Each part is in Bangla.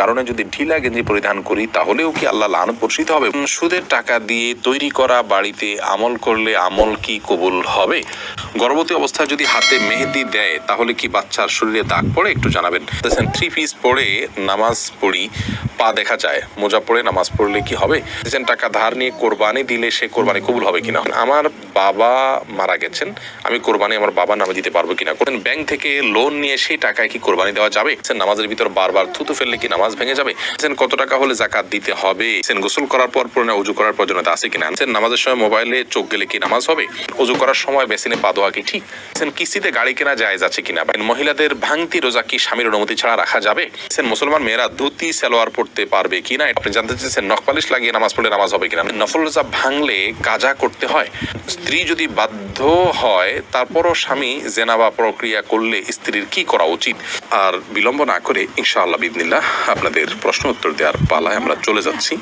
কারণে যদি ঢিলা গেঞ্জি পরিধান করি তাহলেও কি আল্লাহ লানত বর্ষিত হবে? সুদের টাকা দিয়ে তৈরি করা বাড়িতে আমল করলে আমল কি কবুল হবে? গর্ভবতী অবস্থায় যদি হাতে মেহেদি দেয় তাহলে কি বাচ্চার শরীরে দাগ পড়ে? একটু জানাবেন। 3 পিস পরে নামাজ পড়ি, পা দেখা যায়, মোজা পড়ে নামাজ পড়লে কি হবে? টাকা ধার নিয়ে কোরবানি দিলে সে কোরবানি কবুল হবে কিনা? আমার বাবা মারা গেছেন, আমি কোরবানি আমার বাবার নামে দিতে পারবো কিনা? ব্যাংক থেকে লোন নিয়ে সেই টাকায় কি কোরবানি দেওয়া যাবে? নামাজের ভিতর বারবার থুতু ফেললে কি নামাজ ভেঙে যাবে? কত টাকা হলে যাকাত দিতে হবে? গোসল করার পর পুরনো উজু করার প্রয়োজনীয়তা আছে কিনা? নামাজের সময় মোবাইলে চোখ গেলে কি নামাজ হবে? উজু করার সময় বেসিনে পা ধোয়া কি ঠিক? কিস্তিতে গাড়ি কেনা জায়েজ আছে কিনা? মহিলাদের ভাঙতি রোজা কি স্বামীর অনুমতি ছাড়া রাখা যাবে? মুসলমান মেয়েরা ধুতি সালোয়ার পড়তে পারবে কিনা? আপনি জানতে চাইছেন নখপালিশ লাগিয়ে নামাজ পড়লে নামাজ হবে কিনা? নফল রোজা ভাঙলে কাজা করতে হয়? স্ত্রী যদি বাধ্য হয় তারপরও স্বামী জেনাবা প্রক্রিয়া করলে স্ত্রীর কি করা উচিত? আর বিলম্ব না করে ইনশাআল্লাহ বিদিনিল্লাহ আপনাদের প্রশ্ন উত্তর দেওয়ার পালায় আমরা চলে যাচ্ছি।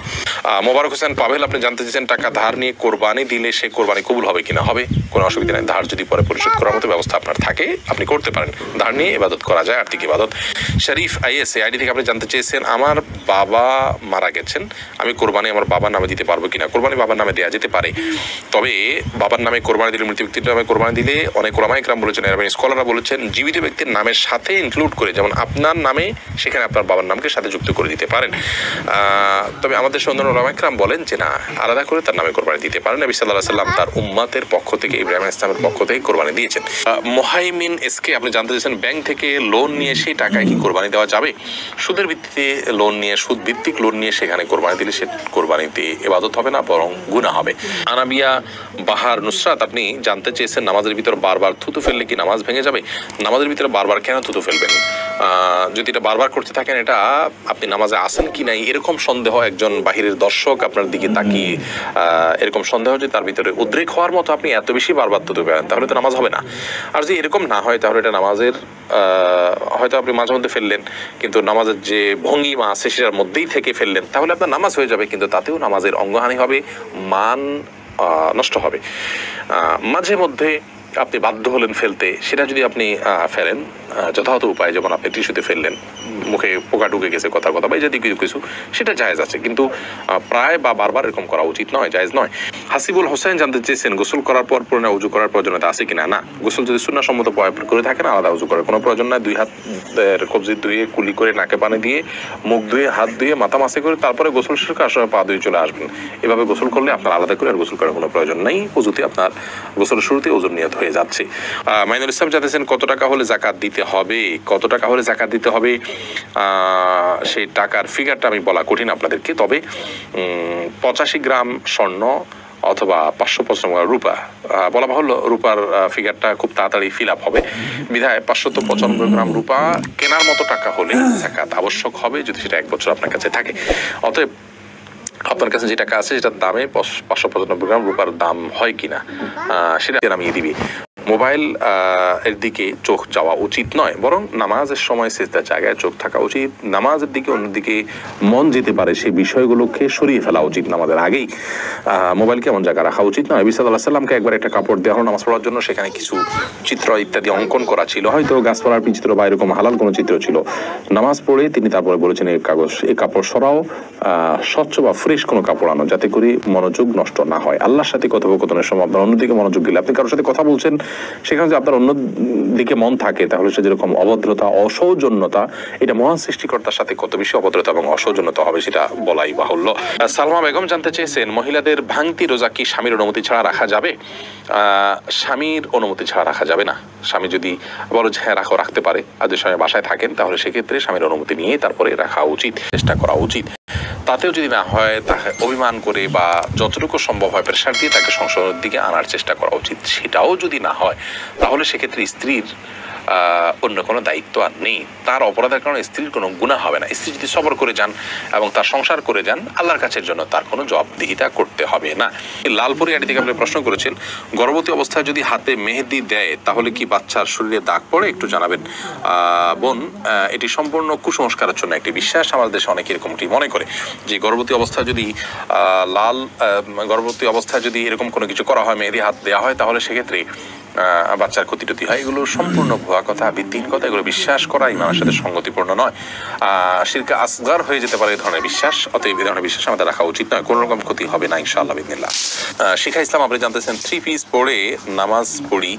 মোবারক হোসেন পাভেল, আপনি জানতে চাইছেন টাকা ধার নিয়ে কোরবানি দিলে সে কোরবানি কবুল হবে কিনা? হবে, কোনো অসুবিধা নেই। ধার যদি পরে পরিশোধ করার মতো ব্যবস্থা আপনার থাকে আপনি করতে পারেন। ধার নিয়ে ইবাদত করা যায়, আর্থিক ইবাদত। শরীফ আইএস আইডি থেকে আপনি জানতে চেয়েছেন আমার বাবা মারা গেছেন, আমি কোরবানি আমার বাবার নামে দিতে পারবো কিনা? কোরবানি বাবার নামে দেওয়া যেতে পারে, তবে বাবার নামে কোরবানি দিলে, মৃত ব্যক্তির নামে কোরবানি দিলে অনেক ওলামা ইকরাম বলেছেন, স্কলাররা বলেছেন জীবিত ব্যক্তির নামের সাথে ইনক্লুড করে, যেমন আপনার নামে সেখানে আপনার বাবার নামকে সাথে যুক্ত করে দিতে পারেন। তবে আমাদের অন্যান্য ওলামা ইকরাম বলেন যে না, আলাদা করে তার নামে কোরবানি দিতে পারেন। নবী সাল্লাল্লাহু আলাইহি ওয়াসাল্লাম তার উম্মতের পক্ষ থেকে, ইব্রাহিম আলাইহিস সালামের পক্ষ থেকে কোরবানি দিয়েছেন। মোহাইমিন এসকে আপনি জানতে চাইছেন ব্যাংক থেকে লোন নিয়ে সেই টাকায় কি কোরবানি দেওয়া যাবে? সুদের ভিত্তিতে লোন নিয়ে, সুদ ভিত্তিক লোন নিয়ে সেখানে কোরবানি দিলে সে কোরবানিতে ইবাদত হবে না, বরং গুনাহ হবে। আনাবিয়া বাহার নুসরাত আপনি জানতে চেয়েছেন নামাজের ভিতর বারবার থুতু ফেললে কি নামাজ ভেঙে যাবে? নামাজের ভিতরে বারবার কেন থুতু ফেলবেন? যদি এটা বারবার করতে থাকেন, এটা আপনি নামাজে আসেন কি নাই এরকম সন্দেহ, একজন বাহিরের দর্শক আপনার দিকে তাকিয়ে এরকম সন্দেহ যে তার ভিতরে উদ্রেক হওয়ার মতো আপনি এত বেশি বারবার থুতু ফেলেন, তাহলে তো নামাজ হবে না। আর যদি এরকম না হয় তাহলে এটা নামাজের হয়তো আপনি মাঝে মধ্যে ফেললেন, কিন্তু নামাজের যে ভঙ্গিমা আছে সেটার মধ্যেই থেকে ফেললেন, তাহলে আপনার নামাজ হয়ে যাবে, কিন্তু তাতেও নামাজের অঙ্গহানি হবে, মান নষ্ট হবে। মাঝে মধ্যে আপনি বাধ্য হলেন ফেলতে, সেটা যদি আপনি ফেলেন যথাযথ উপায়, যেমন আপনি টিস্যুতে ফেললেন, মুখে পোকা ঢুকে গেছে কথা বা এই জাতীয় কিছু সেটা জায়েজ আছে, কিন্তু প্রায় বা বারবার এরকম করা উচিত নয়, জায়েজ নয়। হাসিবুল হোসেন জানতে চেয়েছেন গোসল করার পর পুনরায় উজু করার প্রয়োজনীয়তা আছে কিনা? না, গোসল যদি সুন্নাহ সম্মত করে থাকেন আলাদা উজু করার কোনো প্রয়োজন নাই। 2 হাতের কবজি ধুয়ে, কুলি করে, নাকে পানি দিয়ে, মুখ ধুয়ে, হাত ধুয়ে, মাথা মাসে করে তারপরে গোসল শেষ করে আসলে পা ধুয়ে চলে আসবেন। এভাবে গোসল করলে আপনার আলাদা করে আর গোসল করার কোনো প্রয়োজন নেই। উজুতে আপনার গোসলের শুরুতে উজুর নিয়ত হয়ে যাচ্ছে। মাইনুল ইসলাম জানতেছেন কত টাকা হলে যাকাত দিতে হবে? কত টাকা হলে যাকাত দিতে হবে সেই টাকার ফিগারটা আমি বলা কঠিন আপনাদেরকে, তবে 85 গ্রাম স্বর্ণ অথবা 555 গ্রাম রূপা, বলা বাহুল্য রূপার ফিগারটা খুব তাড়াতাড়ি ফিল আপ হবে, বিধায় 595 গ্রাম রূপা কেনার মতো টাকা হলে যাকাত আবশ্যক হবে, যদি সেটা 1 বছর আপনার কাছে থাকে। অতএব আপনার কাছে যে টাকা আছে সেটার দামে 595 গ্রাম রূপার দাম হয় কিনা সেটা নামিয়ে দিবি। মোবাইল এর দিকে চোখ যাওয়া উচিত নয়, বরং নামাজের সময় সিজদার জায়গায় চোখ থাকা উচিত। নামাজের দিকে অন্যদিকে মন যেতে পারে সেই বিষয়গুলোকে সরিয়ে ফেলা উচিত নামাজের আগেই। মোবাইলকে এমন জায়গায় রাখা উচিত নয়। নবী সাল্লাল্লাহু আলাইহি ওয়াসাল্লামকে একবার একটা কাপড় দেওয়া হলো নামাজ পড়ার জন্য, সেখানে কিছু চিত্র ইত্যাদি অঙ্কন করা ছিল, হয়তো গাছপালার চিত্র বা এরকম হালাল কোনো চিত্র ছিল। নামাজ পড়ে তিনি তারপরে বলেছেন এই কাপড় সরাও, স্বচ্ছ বা ফ্রেশ কোনো কাপড় আনো, যাতে করে মনোযোগ নষ্ট না হয়। আল্লাহর সাথে কথোপকথনের সময় আপনার অন্যদিকে মনোযোগ দিলে, আপনি কারোর সাথে কথা বলছেন, সেখানে যদি আপনার অন্য দিকে মন থাকে, তাহলে সে যেরকম অভদ্রতা, অসৌজন্যতা, এটা মহান সৃষ্টিকর্তার সাথে কত বেশি অভদ্রতা এবং অসৌজন্যতা হবে সেটা বলাই বাহুল্য। সালমা বেগম জানতে চেয়েছেন মহিলাদের ভাঙতি রোজা কি স্বামীর অনুমতি ছাড়া রাখা যাবে? স্বামীর অনুমতি ছাড়া রাখা যাবে না। স্বামী যদি বলো যে হ্যাঁ রাখতে পারে, আর যদি স্বামী বাসায় থাকেন তাহলে সেক্ষেত্রে স্বামীর অনুমতি নিয়ে তারপরে রাখা উচিত, চেষ্টা করা উচিত। তাতেও যদি না হয় তাকে অভিমান করে বা যতটুকু সম্ভব হয় প্রেশার দিয়ে তাকে সংসারের দিকে আনার চেষ্টা করা উচিত। সেটাও যদি না হয় তাহলে সেক্ষেত্রে স্ত্রীর অন্য কোনো দায়িত্ব আর নেই, তার অপরাধের কারণে স্ত্রীর কোনো গুনাহ হবে না। স্ত্রী যদি সবর করে যান এবং তার সংসার করে যান, আল্লাহর কাছের জন্য তার কোনো জবাবদিহিতা করতে হবে না। লালপুরি আড়ি থেকে আপনি প্রশ্ন করেছেন গর্ভবতী অবস্থায় যদি হাতে মেহেদি দেয় তাহলে কি বাচ্চার শরীরে দাগ পড়ে? একটু জানাবেন। বোন, এটি সম্পূর্ণ কুসংস্কারের জন্য একটি বিশ্বাস। আমাদের দেশে অনেকে এরকমটি মনে করে যে গর্ভবতী অবস্থায় যদি এরকম কোনো কিছু করা হয়, মেহেদি হাত দেওয়া হয়, তাহলে সেক্ষেত্রে বাচ্চার ক্ষতি টতি হয়, এগুলো সম্পূর্ণ ভুয়া কথা, ভিত্তিহীন কথা। এগুলো বিশ্বাস করা ইমানের সাথে সঙ্গতিপূর্ণ নয়। শিরকে আসগার হয়ে যেতে পারে এই ধরনের বিশ্বাস। অতএব এই ধরনের বিশ্বাস আমাদের রাখা উচিত নয়। কোনো রকম ক্ষতি হবে না ইনশাআল্লাহ বিদিনিল্লাহ। শিখা ইসলাম আপনি জানতেছেন 3 পিস পরে নামাজ পড়ি,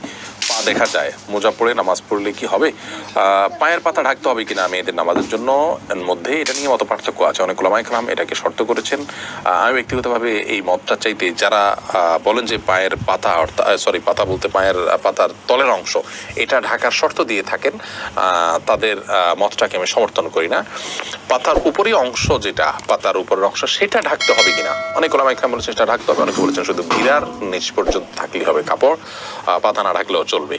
পা দেখা যায়, মোজা পরে নামাজ পড়লে কি হবে? পায়ের পাতা ঢাকতে হবে কিনা মেয়েদের নামাজের জন্য মধ্যে এটা নিয়ে মত পার্থক্য আছে। অনেক ওলামায়ে কেরাম এটাকে শর্ত করেছেন। আমি ব্যক্তিগতভাবে এই মতটা চাইতে যারা বলেন যে পায়ের পাতা, পাতা বলতে পায়ের পাতার তলের অংশ এটা ঢাকার শর্ত দিয়ে থাকেন, তাদের মতটাকে আমি সমর্থন করি না। পাতার উপরের অংশ, যেটা পাতার উপরের অংশ, সেটা ঢাকতে হবে কিনা অনেক ওলামায়ে কেরাম বলেছেন সেটা ঢাকতে হবে। অনেকে বলেছেন শুধু ভিড়ার নিচ পর্যন্ত থাকলেই হবে কাপড়, পাতা না ঢাকলেও চলবে।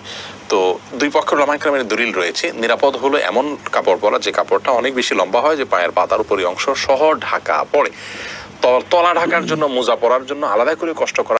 তো দুই পক্ষের ওলামায়ে কেরামের দলিল রয়েছে। নিরাপদ হলো এমন কাপড় পরা যে কাপড়টা অনেক বেশি লম্বা হয়, যে পায়ের পাতার উপরের অংশ সহ ঢাকা পড়ে। তলা ঢাকার জন্য মোজা পরার জন্য আলাদা করে কষ্ট করা